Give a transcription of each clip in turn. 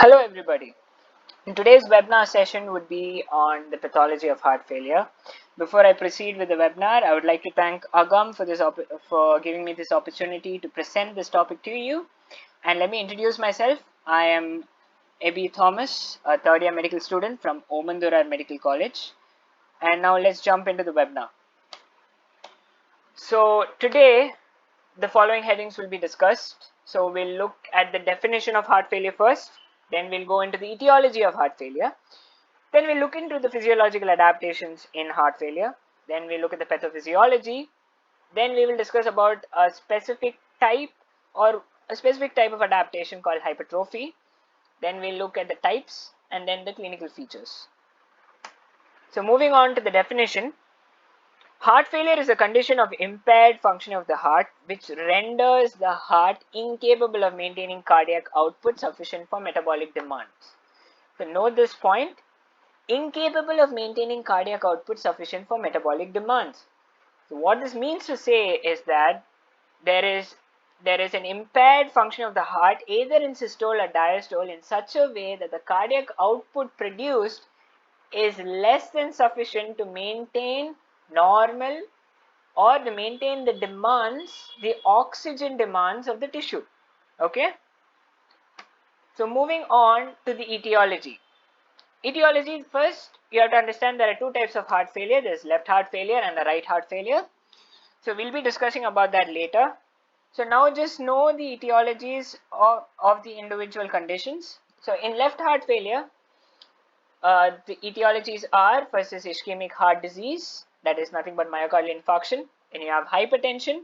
Hello everybody. In today's webinar session would be on the pathology of heart failure. Before I proceed with the webinar, I would like to thank Agam for giving me this opportunity to present this topic to you. And let me introduce myself. I am Abby Thomas, a third year medical student from Omandurar Medical College. And now let's jump into the webinar. So today the following headings will be discussed. So we'll look at the definition of heart failure first, then we'll go into the etiology of heart failure, then we'll look into the physiological adaptations in heart failure, then we'll look at the pathophysiology, then we will discuss about a specific type of adaptation called hypertrophy, then we'll look at the types and then the clinical features. So moving on to the definition. Heart failure is a condition of impaired function of the heart which renders the heart incapable of maintaining cardiac output sufficient for metabolic demands. So note this point, incapable of maintaining cardiac output sufficient for metabolic demands. So what this means to say is that there is an impaired function of the heart either in systole or diastole in such a way that the cardiac output produced is less than sufficient to maintain normal or to maintain the oxygen demands of the tissue. Okay. So moving on to the etiology. Etiology, first you have to understand there are two types of heart failure. There is left heart failure and the right heart failure. So we'll be discussing about that later. So now just know the etiologies of the individual conditions. So in left heart failure, the etiologies are, first is ischemic heart disease, that is nothing but myocardial infarction. Then you have hypertension,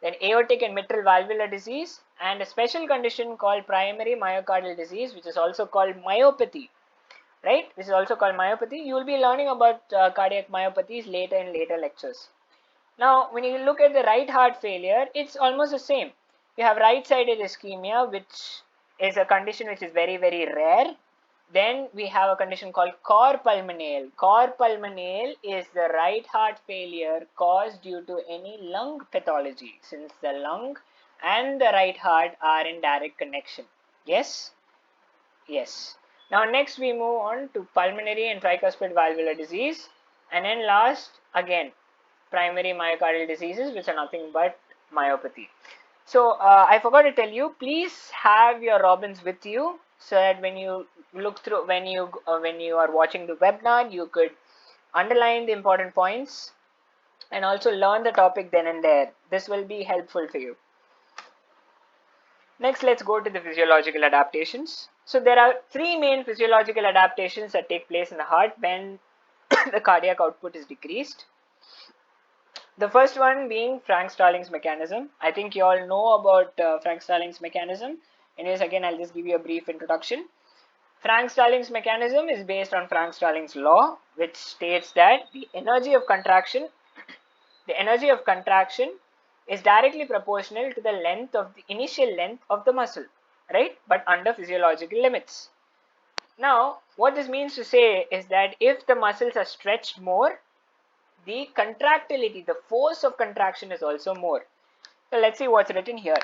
then aortic and mitral valvular disease, and a special condition called primary myocardial disease, which is also called myopathy. Right? This is also called myopathy. You will be learning about cardiac myopathies later in later lectures. Now, when you look at the right heart failure, it's almost the same. You have right-sided ischemia, which is a condition which is very, very rare. Then we have a condition called cor pulmonale. Cor pulmonale is the right heart failure caused due to any lung pathology, since the lung and the right heart are in direct connection. Yes? Yes. Now next we move on to pulmonary and tricuspid valvular disease, and then last again primary myocardial diseases, which are nothing but myopathy. So I forgot to tell you, please have your Robbins with you so that when you look through, when you are watching the webinar, you could underline the important points and also learn the topic then and there. This will be helpful for you. Next, let's go to the physiological adaptations. So there are three main physiological adaptations that take place in the heart when the cardiac output is decreased. The first one being Frank-Starling's mechanism. I think you all know about Frank-Starling's mechanism. Anyways, again, I'll just give you a brief introduction. Frank-Starling's mechanism is based on Frank-Starling's law, which states that the energy of contraction is directly proportional to the length of the initial length of the muscle, right? But under physiological limits. Now, what this means to say is that if the muscles are stretched more, the contractility, the force of contraction is also more. So let's see what's written here.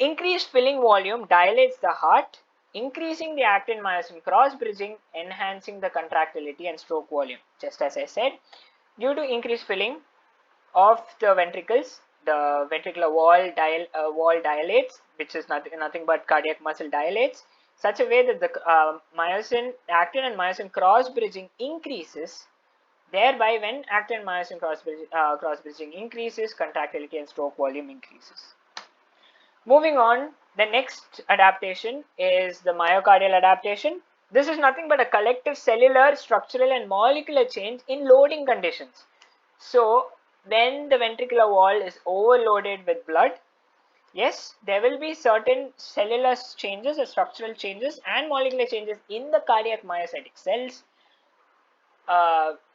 Increased filling volume dilates the heart, increasing the actin-myosin cross-bridging, enhancing the contractility and stroke volume. Just as I said, due to increased filling of the ventricles, the ventricular wall dilates, which is nothing but cardiac muscle dilates, such a way that the actin and myosin cross-bridging increases. Thereby, when actin myosin cross-bridging increases, contractility and stroke volume increases. Moving on, the next adaptation is the myocardial adaptation. This is nothing but a collective cellular, structural and molecular change in loading conditions. So, when the ventricular wall is overloaded with blood, yes, there will be certain cellular changes or structural changes and molecular changes in the cardiac myocytic cells,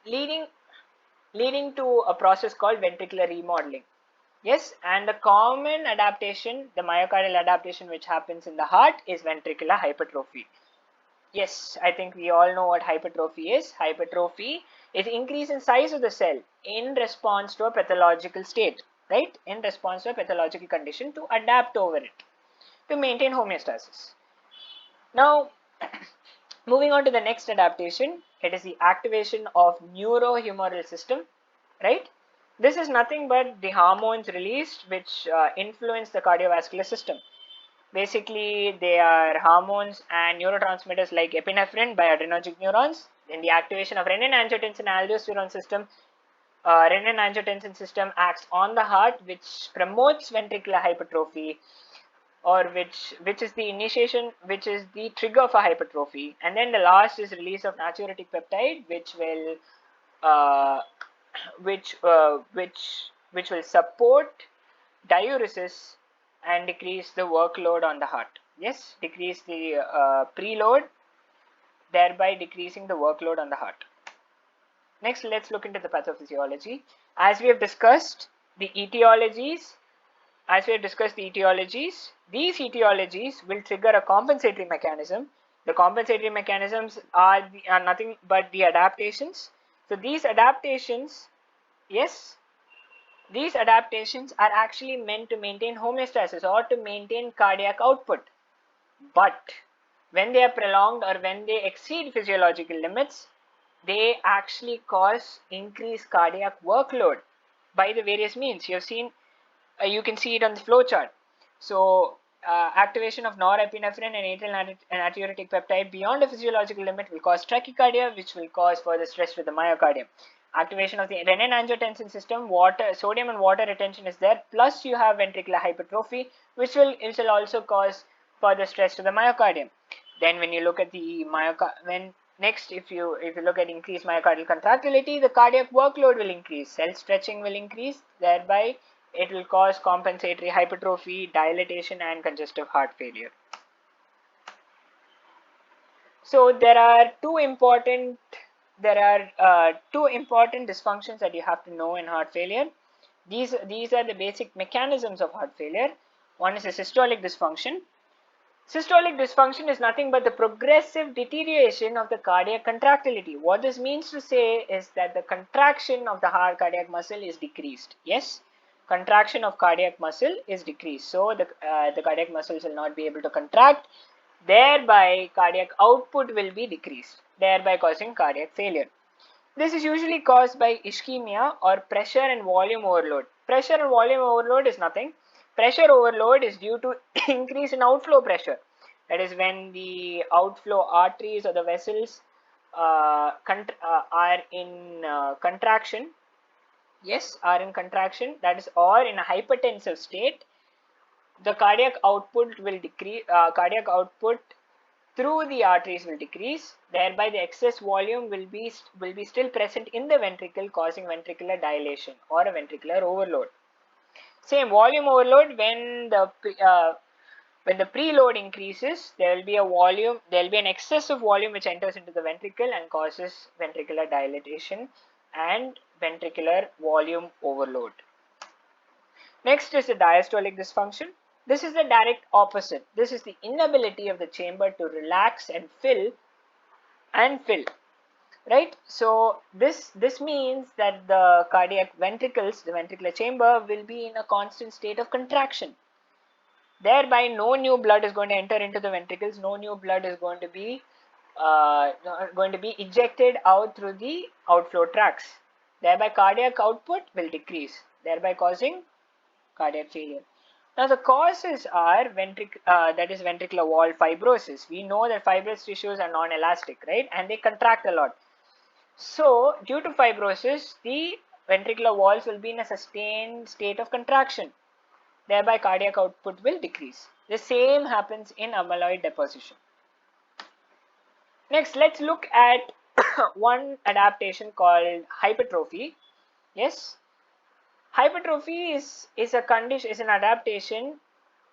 leading to a process called ventricular remodeling. Yes, and the common adaptation, the myocardial adaptation which happens in the heart, is ventricular hypertrophy. Yes, I think we all know what hypertrophy is. Hypertrophy is increase in size of the cell in response to a pathological state, right? In response to a pathological condition to adapt over it, to maintain homeostasis. Now, Moving on to the next adaptation, it is the activation of neurohumoral system, right? This is nothing but the hormones released which influence the cardiovascular system. Basically, they are hormones and neurotransmitters like epinephrine by adrenergic neurons. Then the activation of renin-angiotensin-aldosterone system. Renin-angiotensin system acts on the heart, which promotes ventricular hypertrophy, or which is the initiation, which is the trigger for hypertrophy. And then the last is release of natriuretic peptide, which will uh, which will support diuresis and decrease the workload on the heart. Yes, decrease the preload, thereby decreasing the workload on the heart. Next, let's look into the pathophysiology. As we have discussed the etiologies, these etiologies will trigger a compensatory mechanism. The compensatory mechanisms are nothing but the adaptations. So these adaptations, yes, these adaptations are actually meant to maintain homeostasis or to maintain cardiac output. But when they are prolonged or when they exceed physiological limits, they actually cause increased cardiac workload by the various means. You have seen, you can see it on the flow chart. So activation of norepinephrine and atrial natriuretic peptide beyond a physiological limit will cause tachycardia, which will cause further stress to the myocardium. Activation of the renin-angiotensin system, sodium and water retention is there, plus you have ventricular hypertrophy, which will also cause further stress to the myocardium. Then when you look at the if you look at increased myocardial contractility, the cardiac workload will increase, cell stretching will increase, thereby it will cause compensatory hypertrophy, dilatation, and congestive heart failure. So there are two important dysfunctions that you have to know in heart failure. These are the basic mechanisms of heart failure. One is a systolic dysfunction. Systolic dysfunction is nothing but the progressive deterioration of the cardiac contractility. What this means to say is that the contraction of the heart cardiac muscle is decreased. Yes, contraction of cardiac muscle is decreased. So the cardiac muscles will not be able to contract. Thereby, cardiac output will be decreased, thereby causing cardiac failure. This is usually caused by ischemia or pressure and volume overload. Pressure and volume overload is nothing. Pressure overload is due to increase in outflow pressure. That is when the outflow arteries or the vessels are in contraction. Yes, are in contraction. That is, or in a hypertensive state. The cardiac output will decrease. Cardiac output through the arteries will decrease, thereby the excess volume will be still present in the ventricle, causing ventricular dilation or a ventricular overload. Same volume overload, when the preload increases, there will be an excessive volume which enters into the ventricle and causes ventricular dilatation and ventricular volume overload. Next is the diastolic dysfunction. This is the direct opposite. This is the inability of the chamber to relax and fill, right? So this means that the cardiac ventricles, the ventricular chamber, will be in a constant state of contraction. Thereby, no new blood is going to enter into the ventricles. No new blood is going to be ejected out through the outflow tracts. Thereby, cardiac output will decrease, thereby causing cardiac failure. Now the causes are ventricular wall fibrosis. We know that fibrous tissues are non-elastic, right? And they contract a lot. So due to fibrosis, the ventricular walls will be in a sustained state of contraction. Thereby cardiac output will decrease. The same happens in amyloid deposition. Next, let's look at one adaptation called hypertrophy. Yes. Hypertrophy is an adaptation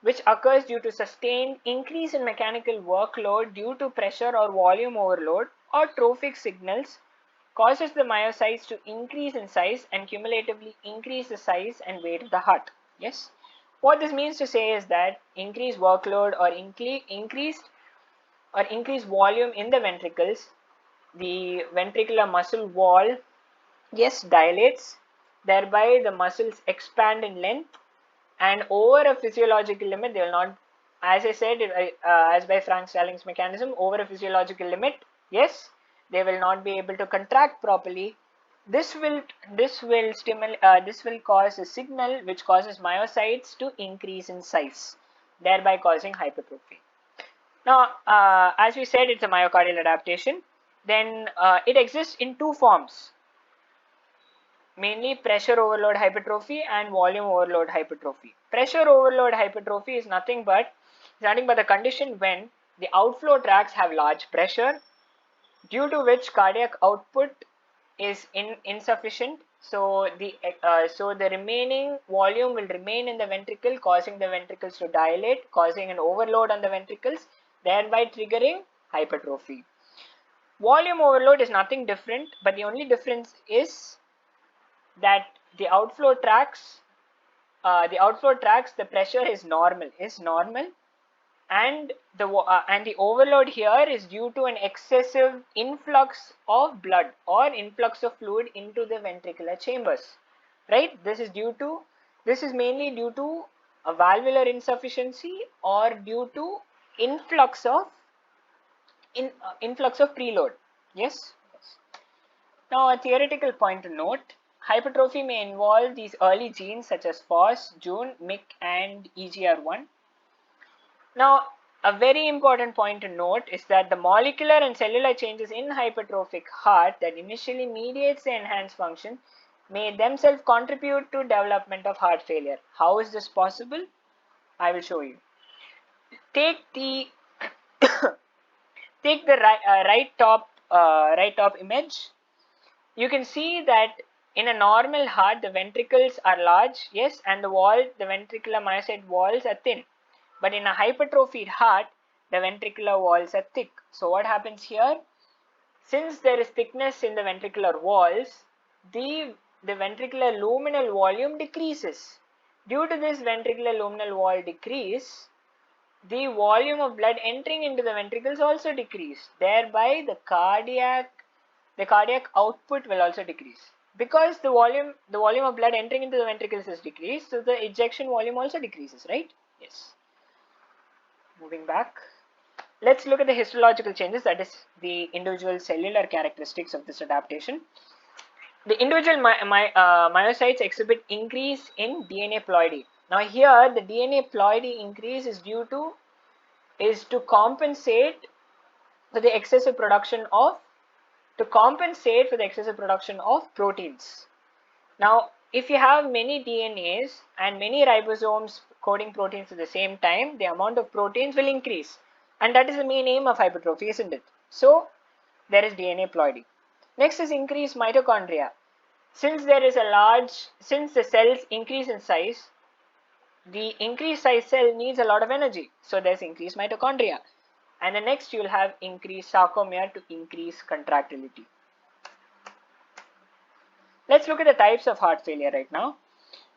which occurs due to sustained increase in mechanical workload due to pressure or volume overload, or trophic signals causes the myocytes to increase in size and cumulatively increase the size and weight of the heart. Yes. What this means to say is that increased workload or increased volume in the ventricles, the ventricular muscle wall, yes, dilates, thereby the muscles expand in length, and over a physiological limit they will not as I said, as by Frank-Stallings mechanism, over a physiological limit, yes, they will not be able to contract properly. This will cause a signal which causes myocytes to increase in size, thereby causing hypertrophy. Now, as we said, it's a myocardial adaptation. Then it exists in two forms, mainly pressure overload hypertrophy and volume overload hypertrophy. Pressure overload hypertrophy is nothing but the condition when the outflow tracts have large pressure, due to which cardiac output is insufficient. So the remaining volume will remain in the ventricle, causing the ventricles to dilate, causing an overload on the ventricles, thereby triggering hypertrophy. Volume overload is nothing different, but the only difference is that the outflow tracts, the pressure is normal, and the overload here is due to an excessive influx of blood or influx of fluid into the ventricular chambers, right? This is mainly due to a valvular insufficiency or due to influx of preload. Yes. Now, a theoretical point to note: hypertrophy may involve these early genes such as FOS, JUN, MYC, and EGR1. Now, a very important point to note is that the molecular and cellular changes in hypertrophic heart that initially mediates the enhanced function may themselves contribute to development of heart failure. How is this possible? I will show you. Take the right top image. You can see that in a normal heart, the ventricles are large, yes, and the ventricular myocyte walls are thin. But in a hypertrophied heart, the ventricular walls are thick. So what happens here? Since there is thickness in the ventricular walls, the ventricular luminal volume decreases. Due to this ventricular luminal wall decrease, the volume of blood entering into the ventricles also decrease. Thereby, the cardiac output will also decrease. Because the volume of blood entering into the ventricles is decreased, so the ejection volume also decreases, right? Yes. Moving back, let's look at the histological changes, that is the individual cellular characteristics of this adaptation. The individual myocytes exhibit increase in DNA ploidy. Now here the DNA ploidy increase is to compensate for the excessive production of proteins. Now, if you have many DNAs and many ribosomes coding proteins at the same time, the amount of proteins will increase, and that is the main aim of hypertrophy, isn't it? So there is DNA ploidy. Next is increased mitochondria. Since the cells increase in size, the increased size cell needs a lot of energy, so there's increased mitochondria. And the next, you will have increased sarcomere to increase contractility. Let's look at the types of heart failure right now.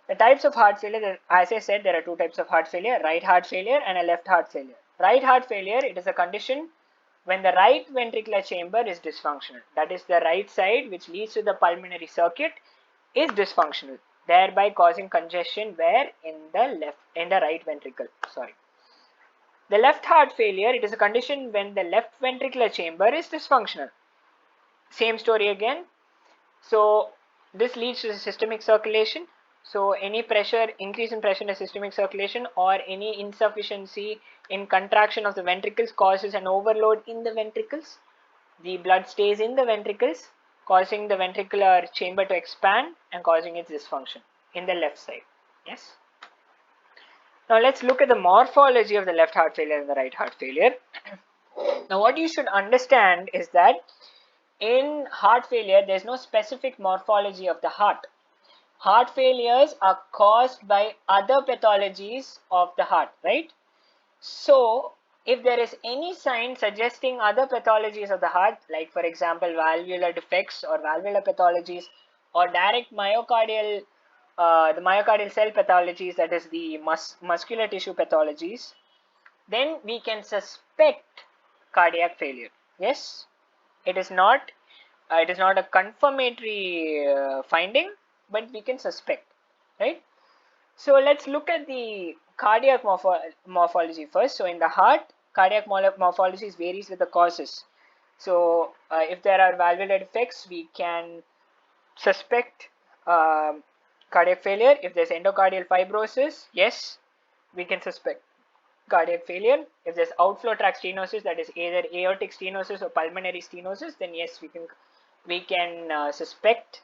The types of heart failure, as I said, there are two types of heart failure: right heart failure and a left heart failure. Right heart failure, it is a condition when the right ventricular chamber is dysfunctional. That is, the right side which leads to the pulmonary circuit is dysfunctional, thereby causing congestion where in the right ventricle. The left heart failure, it is a condition when the left ventricular chamber is dysfunctional. Same story again. So this leads to systemic circulation. So any increase in pressure in the systemic circulation or any insufficiency in contraction of the ventricles causes an overload in the ventricles. The blood stays in the ventricles, causing the ventricular chamber to expand and causing its dysfunction in the left side. Yes. Now let's look at the morphology of the left heart failure and the right heart failure. Now what you should understand is that in heart failure, there is no specific morphology of the heart. Heart failures are caused by other pathologies of the heart, right? So if there is any sign suggesting other pathologies of the heart, like for example valvular defects or valvular pathologies or direct myocardial the myocardial cell pathologies, that is the muscular tissue pathologies, then we can suspect cardiac failure. Yes, it is not a confirmatory finding, but we can suspect, right? So let's look at the cardiac morphology first. So in the heart, cardiac morphology varies with the causes. So if there are valvular defects, we can suspect cardiac failure. If there's endocardial fibrosis, yes, we can suspect cardiac failure. If there's outflow tract stenosis, that is either aortic stenosis or pulmonary stenosis, then yes, we can suspect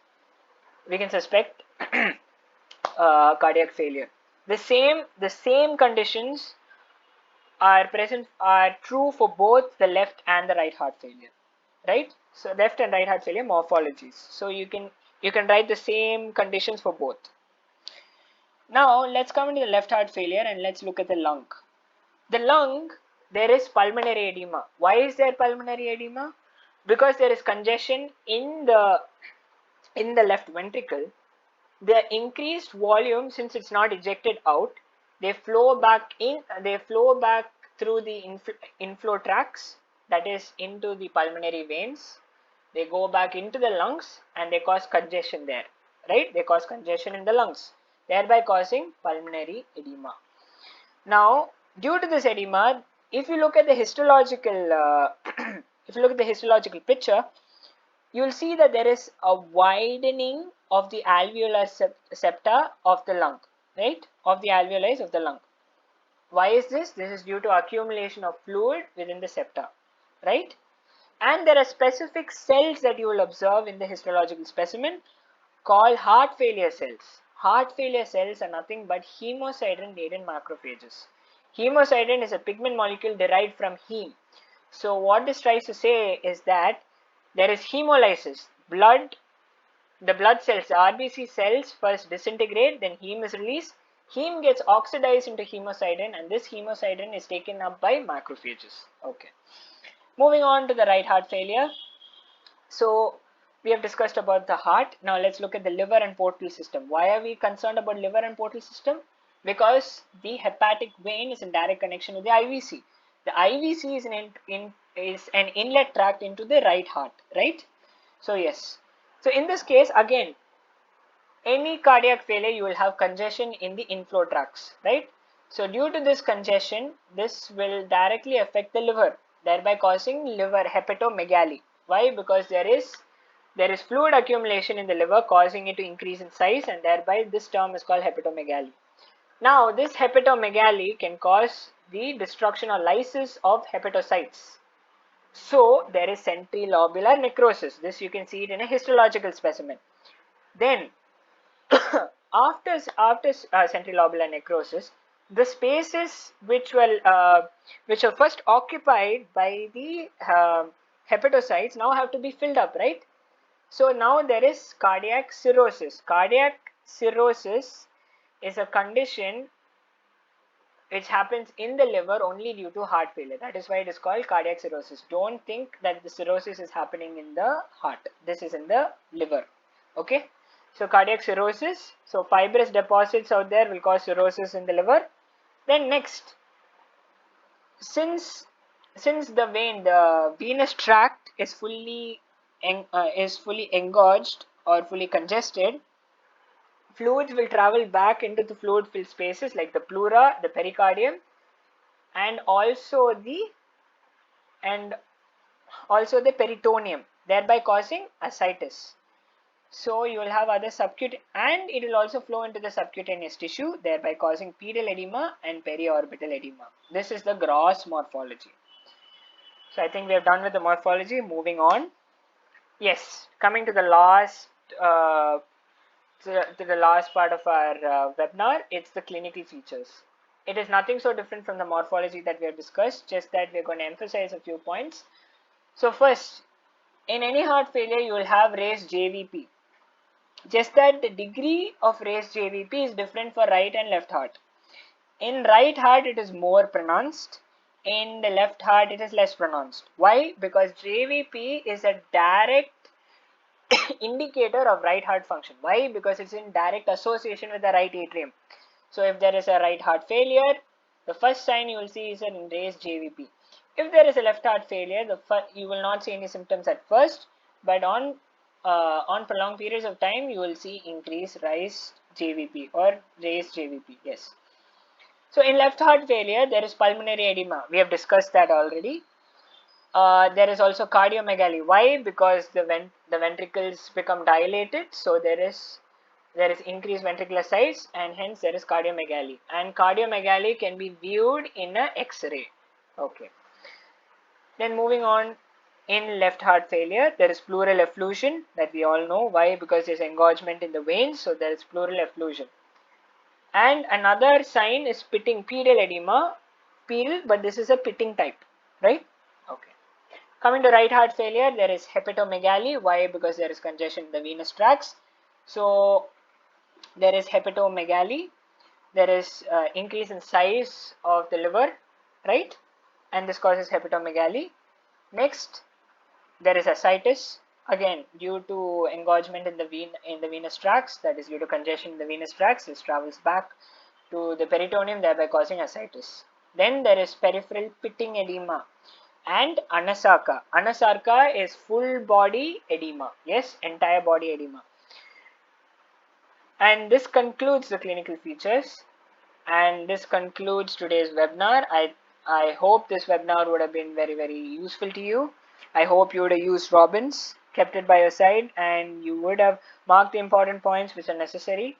cardiac failure. The same conditions are true for both the left and the right heart failure, right? So left and right heart failure morphologies. So you can write the same conditions for both. Now let's come into the left heart failure and let's look at the lung. The lung, there is pulmonary edema. Why is there pulmonary edema? Because there is congestion in the left ventricle. The increased volume, since it's not ejected out, they flow back through the inflow tracts, that is into the pulmonary veins. They go back into the lungs and they cause congestion there, right? They cause congestion in the lungs, thereby causing pulmonary edema. Now, due to this edema, if you look at the histological picture, you'll see that there is a widening of the alveolar septa of the lung, right? Of the alveoli of the lung. Why is this? This is due to accumulation of fluid within the septa, right? And there are specific cells that you will observe in the histological specimen called heart failure cells. Heart failure cells are nothing but hemosiderin-laden macrophages. Hemosiderin is a pigment molecule derived from heme. So what this tries to say is that there is hemolysis. The blood cells, the RBC cells first disintegrate, then heme is released. Heme gets oxidized into hemosiderin, and this hemosiderin is taken up by macrophages. Okay. Moving on to the right heart failure. So we have discussed about the heart. Now let's look at the liver and portal system. Why are we concerned about liver and portal system? Because the hepatic vein is in direct connection with the IVC. The IVC is an inlet tract into the right heart, right? So yes. So in this case, again, any cardiac failure, you will have congestion in the inflow tracts, right? So due to this congestion, this will directly affect the liver, thereby causing liver hepatomegaly. Why? Because there is fluid accumulation in the liver causing it to increase in size, and thereby this term is called hepatomegaly. Now this hepatomegaly can cause the destruction or lysis of hepatocytes. So there is centrilobular necrosis. This you can see it in a histological specimen. Then after centrilobular necrosis, the spaces which were first occupied by the hepatocytes now have to be filled up, right? So now there is cardiac cirrhosis. Cardiac cirrhosis is a condition which happens in the liver only due to heart failure. That is why it is called cardiac cirrhosis. Don't think that the cirrhosis is happening in the heart. This is in the liver. Okay. So cardiac cirrhosis. So fibrous deposits out there will cause cirrhosis in the liver. Then next, since the venous tract is fully engorged or fully congested, fluids will travel back into the fluid filled spaces like the pleura, the pericardium, and also the peritoneum, thereby causing ascites. So you will have other subcutaneous, and it will also flow into the subcutaneous tissue, thereby causing pedal edema and periorbital edema. This is the gross morphology. So I think we are done with the morphology. Moving on. Yes, coming to the last part of our webinar, it's the clinical features. It is nothing so different from the morphology that we have discussed, just that we're going to emphasize a few points. So first, in any heart failure, you will have raised JVP. Just that the degree of raised JVP is different for right and left heart. In right heart, it is more pronounced. In the left heart, it is less pronounced. Why? Because JVP is a direct indicator of right heart function. Why? Because it's in direct association with the right atrium. So if there is a right heart failure, the first sign you will see is an raised JVP. If there is a left heart failure, you will not see any symptoms at first, but on prolonged periods of time, you will see increased raised JVP or raised JVP. Yes. So in left heart failure, there is pulmonary edema. We have discussed that already. There is also cardiomegaly. Why? Because the ventricles become dilated, so there is increased ventricular size, and hence there is cardiomegaly. And cardiomegaly can be viewed in a X-ray. Okay. Then moving on, in left heart failure, there is pleural effusion that we all know. Why? Because there's engorgement in the veins, so there is pleural effusion. And another sign is pitting, pedal edema, pedal, but this is a pitting type, right? Okay. Coming to right heart failure, there is hepatomegaly. Why? Because there is congestion in the venous tracts. So there is hepatomegaly. There is increase in size of the liver, right? And this causes hepatomegaly. Next, there is ascites, again due to engorgement in the venous tracts, that is due to congestion in the venous tracts. This travels back to the peritoneum, thereby causing ascites. Then there is peripheral pitting edema and anasarca. Anasarca is full body edema, yes, entire body edema. And this concludes the clinical features, and this concludes today's webinar. I hope this webinar would have been very useful to you. I hope you would have used Robbins, kept it by your side, and you would have marked the important points which are necessary.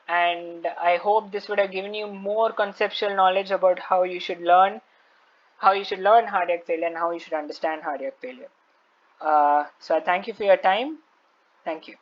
And I hope this would have given you more conceptual knowledge about how you should learn cardiac failure and how you should understand cardiac failure. So I thank you for your time. Thank you.